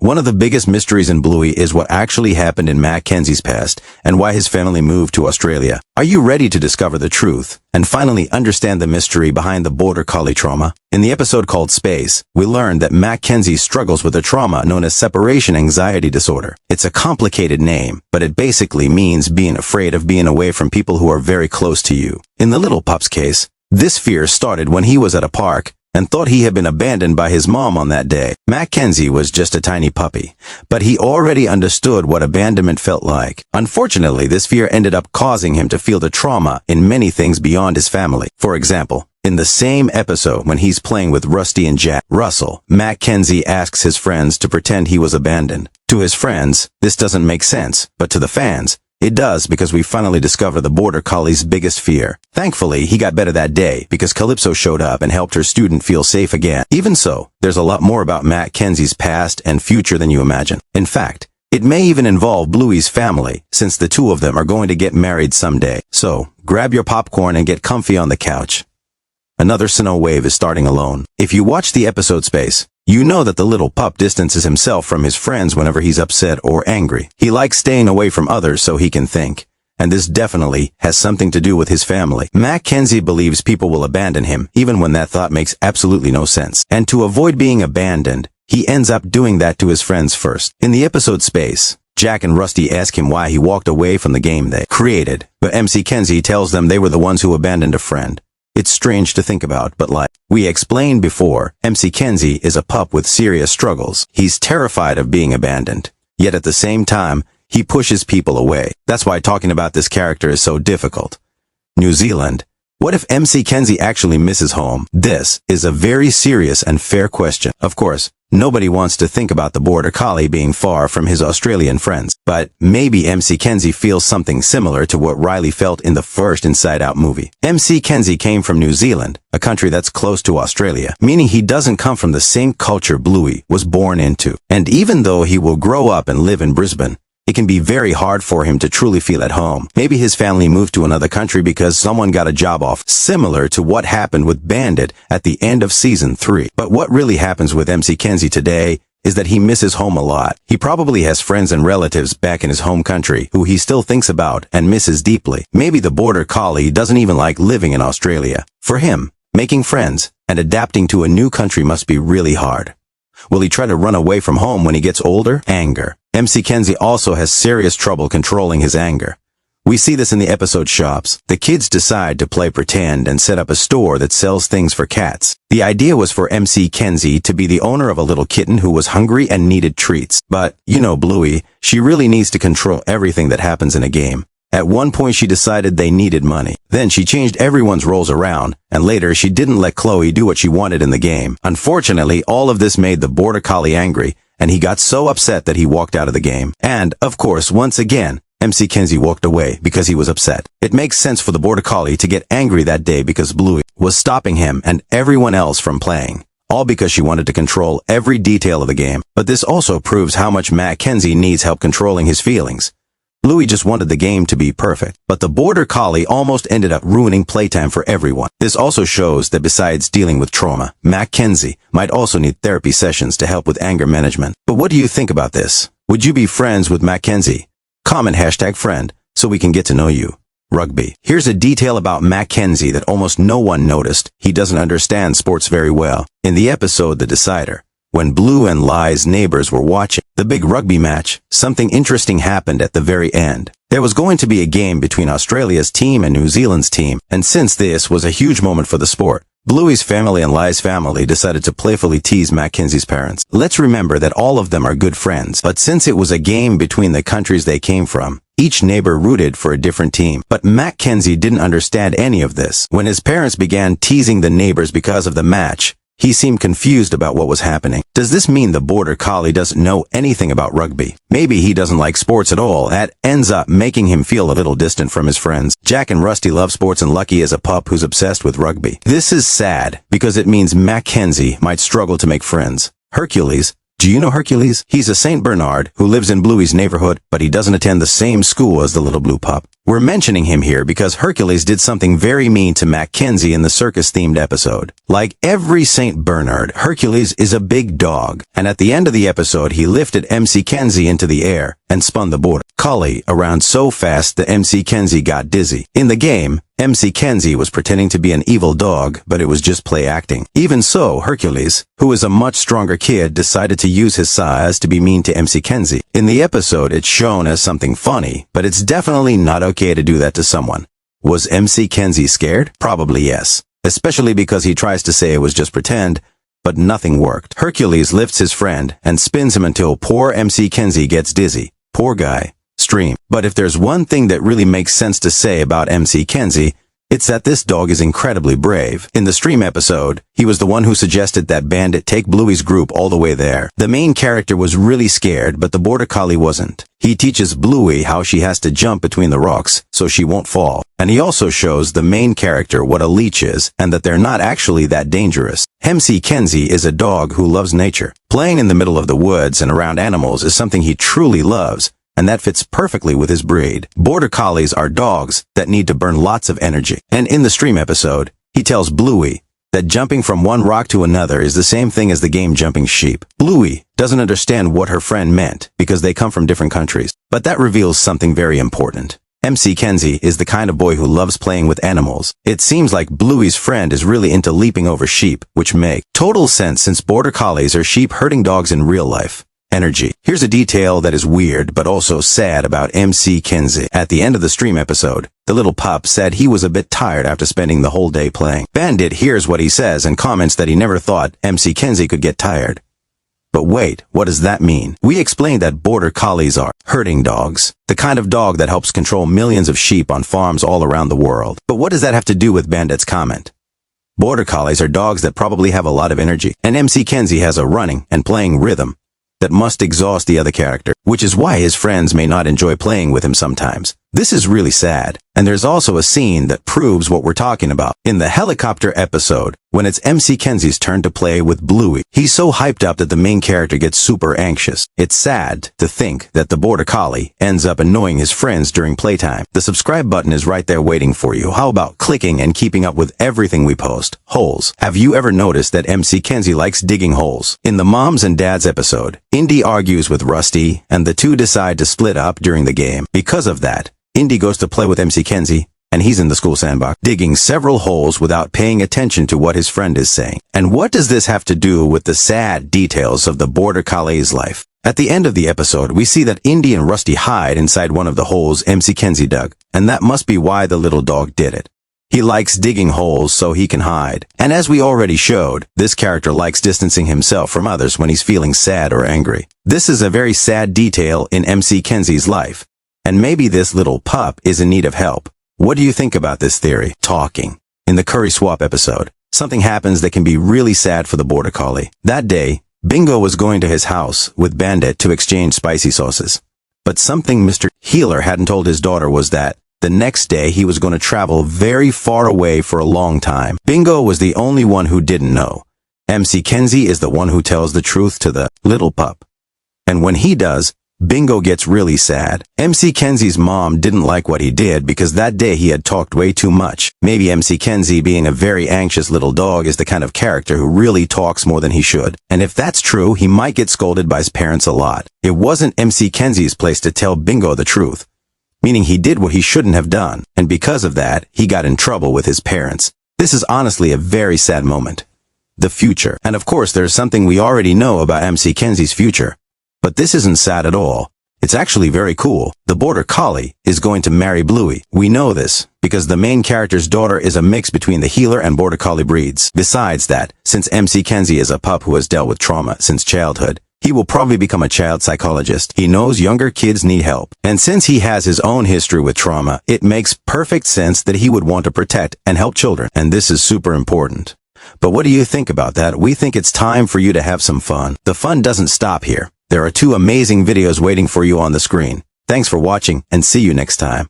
One of the biggest mysteries in Bluey is what actually happened in Mackenzie's past and why his family moved to Australia. Are you ready to discover the truth and finally understand the mystery behind the border collie trauma? In the episode called Space, we learned that Mackenzie struggles with a trauma known as separation anxiety disorder. It's a complicated name, but it basically means being afraid of being away from people who are very close to you. In the little pup's case, this fear started when he was at a park and thought he had been abandoned by his mom on that day. Mackenzie was just a tiny puppy, but he already understood what abandonment felt like. Unfortunately, this fear ended up causing him to feel the trauma in many things beyond his family. For example, in the same episode when he's playing with Rusty and Jack Russell, Mackenzie asks his friends to pretend he was abandoned. To his friends, this doesn't make sense, but to the fans, it does, because we finally discover the border collie's biggest fear. Thankfully, he got better that day because Calypso showed up and helped her student feel safe again. Even so, there's a lot more about Mackenzie's past and future than you imagine. In fact, it may even involve Bluey's family, since the two of them are going to get married someday. So, grab your popcorn and get comfy on the couch. Another snow wave is starting alone. If you watch the episode Space, you know that the little pup distances himself from his friends whenever he's upset or angry. He likes staying away from others so he can think. And this definitely has something to do with his family. Mackenzie believes people will abandon him, even when that thought makes absolutely no sense. And to avoid being abandoned, he ends up doing that to his friends first. In the episode Space, Jack and Rusty ask him why he walked away from the game they created, but MC Kenzie tells them they were the ones who abandoned a friend. It's strange to think about, but like we explained before, MC Kenzie is a pup with serious struggles. He's terrified of being abandoned. Yet at the same time, he pushes people away. That's why talking about this character is so difficult. New Zealand. What if MC Kenzie actually misses home? This is a very serious and fair question. Of course, nobody wants to think about the border collie being far from his Australian friends. But maybe MC Kenzie feels something similar to what Riley felt in the first Inside Out movie. MC Kenzie came from New Zealand, a country that's close to Australia, meaning he doesn't come from the same culture Bluey was born into. And even though he will grow up and live in Brisbane, it can be very hard for him to truly feel at home. Maybe his family moved to another country because someone got a job off, similar to what happened with Bandit at the end of season 3. But what really happens with MC Kenzie today is that he misses home a lot. He probably has friends and relatives back in his home country who he still thinks about and misses deeply. Maybe the border collie doesn't even like living in Australia. For him, making friends and adapting to a new country must be really hard. Will he try to run away from home when he gets older? Anger. MC Kenzie also has serious trouble controlling his anger. We see this in the episode Shops. The kids decide to play pretend and set up a store that sells things for cats. The idea was for MC Kenzie to be the owner of a little kitten who was hungry and needed treats. But, you know Bluey, she really needs to control everything that happens in a game. At one point she decided they needed money. Then she changed everyone's roles around, and later she didn't let Chloe do what she wanted in the game. Unfortunately, all of this made the border collie angry, and he got so upset that he walked out of the game. And, of course, once again, MC Kenzie walked away because he was upset. It makes sense for the border collie to get angry that day because Bluey was stopping him and everyone else from playing. All because she wanted to control every detail of the game. But this also proves how much Mackenzie needs help controlling his feelings. Bluey just wanted the game to be perfect, but the border collie almost ended up ruining playtime for everyone. This also shows that besides dealing with trauma, Mackenzie might also need therapy sessions to help with anger management. But what do you think about this? Would you be friends with Mackenzie? Comment #friend so we can get to know you. Rugby. Here's a detail about Mackenzie that almost no one noticed. He doesn't understand sports very well. In the episode The Decider, when Blue and Lie's neighbors were watching the big rugby match, something interesting happened at the very end. There was going to be a game between Australia's team and New Zealand's team, and since this was a huge moment for the sport, Bluey's family and Lie's family decided to playfully tease Mackenzie's parents. Let's remember that all of them are good friends, but since it was a game between the countries they came from, each neighbor rooted for a different team. But Mackenzie didn't understand any of this. When his parents began teasing the neighbors because of the match, he seemed confused about what was happening. Does this mean the border collie doesn't know anything about rugby? Maybe he doesn't like sports at all. That ends up making him feel a little distant from his friends. Jack and Rusty love sports and Lucky is a pup who's obsessed with rugby. This is sad because it means Mackenzie might struggle to make friends. Hercules. Do you know Hercules? He's a Saint Bernard who lives in Bluey's neighborhood, but he doesn't attend the same school as the little blue pup. We're mentioning him here because Hercules did something very mean to Mackenzie in the circus-themed episode. Like every Saint Bernard, Hercules is a big dog, and at the end of the episode he lifted MC Kenzie into the air and spun the border collie around so fast that MC Kenzie got dizzy. In the game, MC Kenzie was pretending to be an evil dog, but it was just play acting. Even so, Hercules, who is a much stronger kid, decided to use his size to be mean to MC Kenzie. In the episode, it's shown as something funny, but it's definitely not okay to do that to someone. Was MC Kenzie scared? Probably yes. Especially because he tries to say it was just pretend, but nothing worked. Hercules lifts his friend and spins him until poor MC Kenzie gets dizzy. Poor guy. Stream. But if there's one thing that really makes sense to say about MC Kenzie, it's that this dog is incredibly brave. In the stream episode, he was the one who suggested that Bandit take Bluey's group all the way there. The main character was really scared, but the border collie wasn't. He teaches Bluey how she has to jump between the rocks so she won't fall. And he also shows the main character what a leech is and that they're not actually that dangerous. MC Kenzie is a dog who loves nature. Playing in the middle of the woods and around animals is something he truly loves, and that fits perfectly with his breed. Border collies are dogs that need to burn lots of energy. And in the stream episode, he tells Bluey that jumping from one rock to another is the same thing as the game jumping sheep. Bluey doesn't understand what her friend meant because they come from different countries. But that reveals something very important. MC Kenzie is the kind of boy who loves playing with animals. It seems like Bluey's friend is really into leaping over sheep, which make total sense since border collies are sheep herding dogs in real life. Energy. Here's a detail that is weird but also sad about MC Kenzie. At the end of the stream episode, the little pup said he was a bit tired after spending the whole day playing. Bandit hears what he says and comments that he never thought MC Kenzie could get tired. But wait, what does that mean? We explained that border collies are herding dogs, the kind of dog that helps control millions of sheep on farms all around the world. But what does that have to do with Bandit's comment? Border collies are dogs that probably have a lot of energy, and MC Kenzie has a running and playing rhythm that must exhaust the other character, which is why his friends may not enjoy playing with him sometimes. This is really sad, and there's also a scene that proves what we're talking about. In the helicopter episode, when it's MC Kenzie's turn to play with Bluey, he's so hyped up that the main character gets super anxious. It's sad to think that the border collie ends up annoying his friends during playtime. The subscribe button is right there waiting for you. How about clicking and keeping up with everything we post? Holes. Have you ever noticed that MC Kenzie likes digging holes? In the Moms and Dads episode, Indy argues with Rusty, and the two decide to split up during the game. Because of that, Indy goes to play with MC Kenzie, and he's in the school sandbox, digging several holes without paying attention to what his friend is saying. And what does this have to do with the sad details of the border collie's life? At the end of the episode, we see that Indy and Rusty hide inside one of the holes MC Kenzie dug, and that must be why the little dog did it. He likes digging holes so he can hide. And as we already showed, this character likes distancing himself from others when he's feeling sad or angry. This is a very sad detail in MC Kenzie's life. And maybe this little pup is in need of help. What do you think about this theory? Talking. In the curry swap episode, something happens that can be really sad for the border collie. That day, Bingo was going to his house with Bandit to exchange spicy sauces. But something Mr. Healer hadn't told his daughter was that the next day he was going to travel very far away for a long time. Bingo was the only one who didn't know. MC Kenzie is the one who tells the truth to the little pup. And when he does, Bingo gets really sad. MC Kenzie's mom didn't like what he did because that day he had talked way too much. Maybe MC Kenzie, being a very anxious little dog, is the kind of character who really talks more than he should. And if that's true, he might get scolded by his parents a lot. It wasn't MC Kenzie's place to tell Bingo the truth, meaning he did what he shouldn't have done. And because of that, he got in trouble with his parents. This is honestly a very sad moment. The future. And of course, there's something we already know about MC Kenzie's future. But this isn't sad at all. It's actually very cool. The border collie is going to marry Bluey. We know this because the main character's daughter is a mix between the healer and border collie breeds. Besides that, since MC Kenzie is a pup who has dealt with trauma since childhood, he will probably become a child psychologist. He knows younger kids need help. And since he has his own history with trauma, it makes perfect sense that he would want to protect and help children. And this is super important. But what do you think about that? We think it's time for you to have some fun. The fun doesn't stop here. There are 2 amazing videos waiting for you on the screen. Thanks for watching and see you next time.